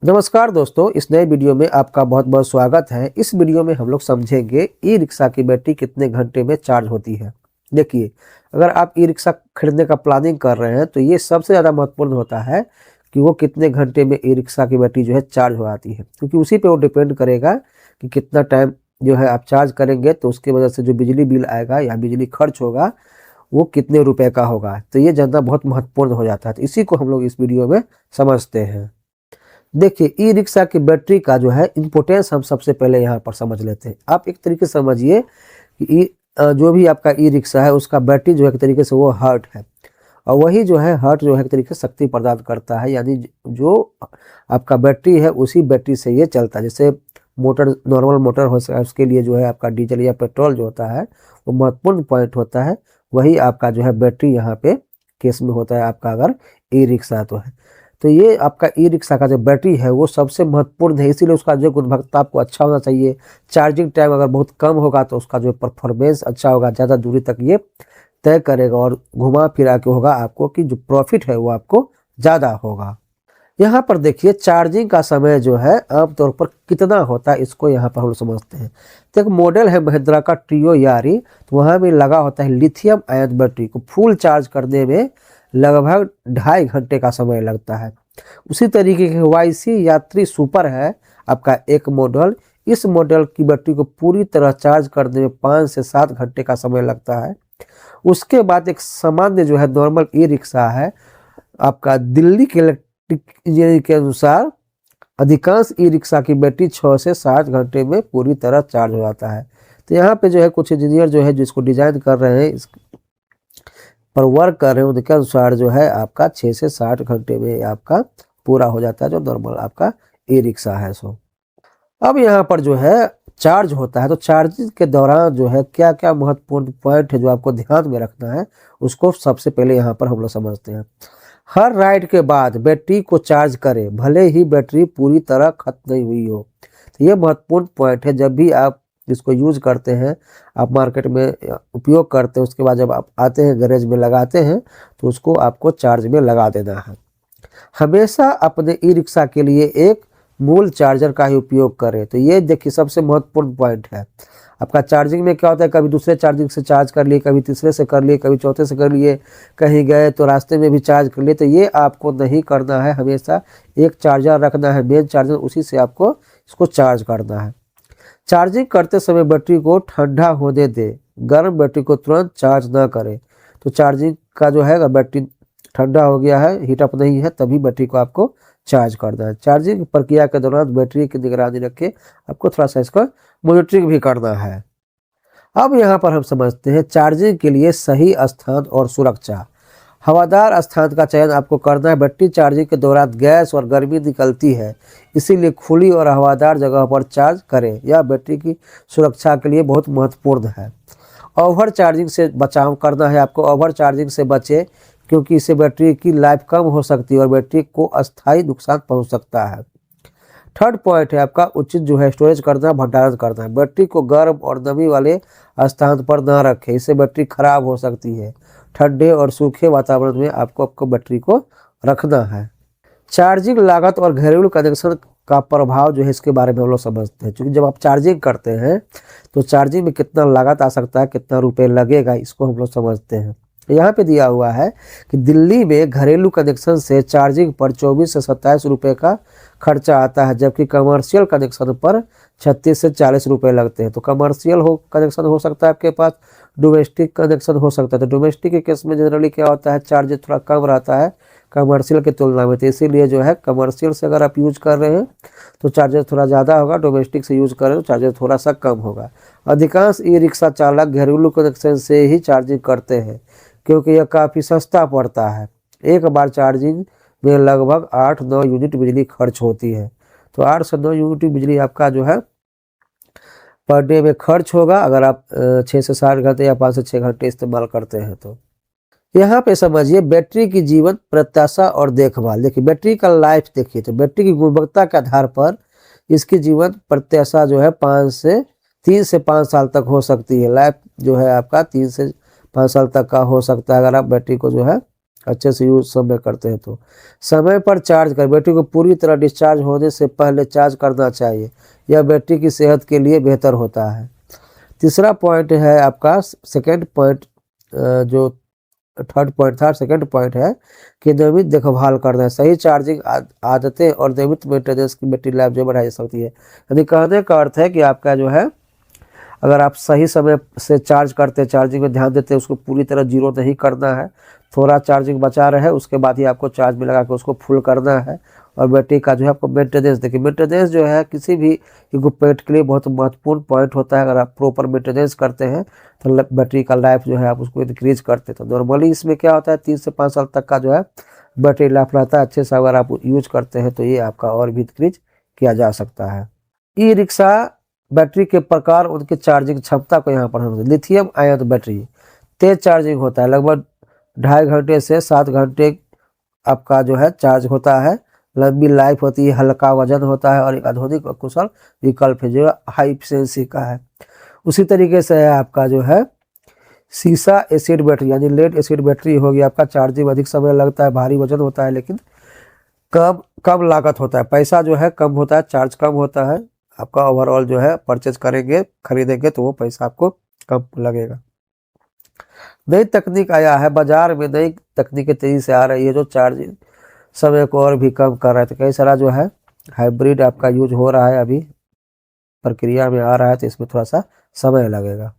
नमस्कार दोस्तों, इस नए वीडियो में आपका बहुत बहुत स्वागत है। इस वीडियो में हम लोग समझेंगे ई रिक्शा की बैटरी कितने घंटे में चार्ज होती है। देखिए, अगर आप ई रिक्शा खरीदने का प्लानिंग कर रहे हैं तो ये सबसे ज़्यादा महत्वपूर्ण होता है कि वो कितने घंटे में ई रिक्शा की बैटरी जो है चार्ज हो जाती है, क्योंकि उसी पे वो डिपेंड करेगा कि कितना टाइम जो है आप चार्ज करेंगे, तो उसकी वजह से जो बिजली बिल आएगा या बिजली खर्च होगा वो कितने रुपए का होगा। तो ये जानना बहुत महत्वपूर्ण हो जाता है। तो इसी को हम लोग इस वीडियो में समझते हैं। देखिए, ई रिक्शा की बैटरी का जो है इम्पोर्टेंस हम सबसे पहले यहाँ पर समझ लेते हैं। आप एक तरीके से समझिए कि जो भी आपका ई रिक्शा है उसका बैटरी जो है एक तरीके से वो हर्ट है, और वही जो है हर्ट जो है एक तरीके से शक्ति प्रदान करता है। यानी जो आपका बैटरी है उसी बैटरी से ये चलता है। जैसे मोटर, नॉर्मल मोटर हो सकता है, उसके लिए जो है आपका डीजल या पेट्रोल जो होता है वो महत्वपूर्ण पॉइंट होता है। वही आपका जो है बैटरी यहाँ पे केस में होता है आपका, अगर ई रिक्शा तो है। तो ये आपका ई रिक्शा का जो बैटरी है वो सबसे महत्वपूर्ण है, इसीलिए उसका जो गुणवत्ता आपको अच्छा होना चाहिए। चार्जिंग टाइम अगर बहुत कम होगा तो उसका जो परफॉर्मेंस अच्छा होगा, ज़्यादा दूरी तक ये तय करेगा, और घुमा फिरा के होगा आपको कि जो प्रॉफिट है वो आपको ज़्यादा होगा। यहाँ पर देखिए, चार्जिंग का समय जो है आमतौर पर कितना होता है, इसको यहाँ पर हम लोग समझते हैं। तो एक मॉडल है महिंद्रा का ट्रियो यारी, तो वहाँ में लगा होता है लिथियम आयन बैटरी को फुल चार्ज करने में लगभग 2.5 घंटे का समय लगता है। उसी तरीके के वाईसी यात्री सुपर है आपका एक मॉडल। इस मॉडल की बैटरी को पूरी तरह चार्ज करने में 5 से 7 घंटे का समय लगता है। उसके बाद एक सामान्य जो है नॉर्मल ई रिक्शा है आपका, दिल्ली के इलेक्ट्रिक इंजीनियरिंग के अनुसार अधिकांश ई रिक्शा की बैटरी 6 से 7 घंटे में पूरी तरह चार्ज हो जाता है। तो यहाँ पे जो है कुछ इंजीनियर जो है जिसको डिजाइन कर रहे हैं, इस पर वर्क कर रहे हैं, उनके अनुसार जो है आपका 6 से 7 घंटे में आपका पूरा हो जाता है जो नॉर्मल आपका ई रिक्शा है। सो अब यहाँ पर जो है चार्ज होता है, तो चार्जिंग के दौरान जो है क्या क्या महत्वपूर्ण पॉइंट है जो आपको ध्यान में रखना है, उसको सबसे पहले यहाँ पर हम लोग समझते हैं। हर राइड के बाद बैटरी को चार्ज करें, भले ही बैटरी पूरी तरह खत्म नहीं हुई हो। तो ये महत्वपूर्ण पॉइंट है। जब भी आप इसको यूज करते हैं, आप मार्केट में उपयोग करते हैं, उसके बाद जब आप आते हैं गैरेज में लगाते हैं तो उसको आपको चार्ज में लगा देना है। हमेशा अपने ई रिक्शा के लिए एक मूल चार्जर का ही उपयोग करें। तो ये देखिए सबसे महत्वपूर्ण पॉइंट है। आपका चार्जिंग में क्या होता है, कभी दूसरे चार्जिंग से चार्ज कर लिए, कभी तीसरे से कर लिए, कभी चौथे से कर लिए, कहीं गए तो रास्ते में भी चार्ज कर लिए। तो ये आपको नहीं करना है। हमेशा एक चार्जर रखना है, मेन चार्जर, उसी से आपको इसको चार्ज करना है। चार्जिंग करते समय बैटरी को ठंडा होने दें, गर्म बैटरी को तुरंत चार्ज ना करें। तो चार्जिंग का जो है, बैटरी ठंडा हो गया है, हीटअप नहीं है, तभी बैटरी को आपको चार्ज करना है। चार्जिंग प्रक्रिया के दौरान बैटरी की निगरानी रखें, आपको थोड़ा सा इसका मॉनिटरिंग भी करना है। अब यहाँ पर हम समझते हैं चार्जिंग के लिए सही स्थान और सुरक्षा। हवादार स्थान का चयन आपको करना है। बैटरी चार्जिंग के दौरान गैस और गर्मी निकलती है, इसीलिए खुली और हवादार जगह पर चार्ज करें। यह बैटरी की सुरक्षा के लिए बहुत महत्वपूर्ण है। ओवर चार्जिंग से बचाव करना है आपको। ओवर चार्जिंग से बचें, क्योंकि इससे बैटरी की लाइफ कम हो सकती है और बैटरी को अस्थायी नुकसान पहुंच सकता है। थर्ड पॉइंट है आपका उचित जो है स्टोरेज करना, भंडारण करना है। बैटरी को गर्म और नमी वाले स्थान पर ना रखें, इससे बैटरी खराब हो सकती है। ठंडे और सूखे वातावरण में आपको बैटरी को रखना है। चार्जिंग लागत और घरेलू कनेक्शन का प्रभाव जो है इसके बारे में हम लोग समझते हैं। क्योंकि जब आप चार्जिंग करते हैं तो चार्जिंग में कितना लागत आ सकता है, कितना रुपए लगेगा, इसको हम लोग समझते हैं। यहाँ पे दिया हुआ है कि दिल्ली में घरेलू कनेक्शन से चार्जिंग पर 24 से 27 रुपये का खर्चा आता है, जबकि कमर्शियल कनेक्शन पर 36 से 40 रुपये लगते हैं। तो कमर्शियल कनेक्शन हो सकता है आपके पास, डोमेस्टिक कनेक्शन हो सकता है। तो डोमेस्टिक के केस में जनरली क्या होता है, चार्ज थोड़ा कम रहता है कमर्शियल की तुलना में। तो इसीलिए जो है कमर्शियल से अगर आप यूज कर रहे हैं तो चार्जर थोड़ा ज़्यादा होगा, डोमेस्टिक से यूज कर रहे हैं तो चार्जर थोड़ा सा कम होगा। अधिकांश ई रिक्शा चालक घरेलू कनेक्शन से ही चार्जिंग करते हैं, क्योंकि यह काफ़ी सस्ता पड़ता है। एक बार चार्जिंग में लगभग 8-9 यूनिट बिजली खर्च होती है। तो 8 से 9 यूनिट बिजली आपका जो है पर डे में खर्च होगा, अगर आप 6 से 7 घंटे या 5 से 6 घंटे इस्तेमाल करते हैं। तो यहाँ पे समझिए बैटरी की जीवन प्रत्याशा और देखभाल। देखिए बैटरी का लाइफ देखिए, तो बैटरी की गुणवत्ता के आधार पर इसकी जीवन प्रत्याशा जो है 3 से 5 साल तक हो सकती है। लाइफ जो है आपका 3 से 5 साल तक का हो सकता है, अगर आप बैटरी को जो है अच्छे से यूज समय करते हैं तो समय पर चार्ज कर, बैटरी को पूरी तरह डिस्चार्ज होने से पहले चार्ज करना चाहिए। यह बैटरी की सेहत के लिए बेहतर होता है। तीसरा पॉइंट है आपका सेकंड पॉइंट, जो थर्ड पॉइंट था, सेकंड पॉइंट है कि नियमित देखभाल करना है। सही चार्जिंग आदतें और नियमित मेंटेनेंस की बैटरी लाइफ जो बढ़ाई जा सकती है। यानी कहने का अर्थ है कि आपका जो है, अगर आप सही समय से चार्ज करते हैं, चार्जिंग में ध्यान देते हैं, उसको पूरी तरह जीरो नहीं करना है, थोड़ा चार्जिंग बचा रहे उसके बाद ही आपको चार्ज में लगा के उसको फुल करना है। और बैटरी का जो है आपको मेंटेनेंस, देखिए मेंटेनेंस जो है किसी भी इक्विपमेंट के लिए बहुत महत्वपूर्ण पॉइंट होता है। अगर आप प्रॉपर मेंटेनेंस करते हैं तो बैटरी का लाइफ जो है आप उसको इंक्रीज करते हैं। तो नॉर्मली इसमें क्या होता है, 3 से 5 साल तक का जो है बैटरी लाइफ रहता है। अच्छे से अगर आप यूज करते हैं तो ये आपका और भी इंक्रीज किया जा सकता है। ई रिक्शा बैटरी के प्रकार, उनकी चार्जिंग क्षमता को यहाँ पर हम लिथियम आयन बैटरी तेज चार्जिंग होता है, लगभग 2.5 घंटे से 7 घंटे आपका जो है चार्ज होता है। लंबी लाइफ होती है, हल्का वजन होता है और एक आधुनिक और कुशल विकल्प है जो हाई एफिशिएंसी का है। उसी तरीके से है आपका जो है सीसा एसिड बैटरी, यानी लेड एसिड बैटरी होगी। आपका चार्जिंग अधिक समय लगता है, भारी वजन होता है, लेकिन कम लागत होता है, पैसा जो है कम होता है, चार्ज कम होता है। आपका ओवरऑल जो है परचेज खरीदेंगे तो वो पैसा आपको कम लगेगा। नई तकनीक आया है बाजार में, नई तकनीकें तेजी से आ रही है जो चार्जिंग समय को और भी कम कर रहा है। तो कई सारा जो है हाइब्रिड आपका यूज हो रहा है, अभी प्रक्रिया में आ रहा है, तो इसमें थोड़ा सा समय लगेगा।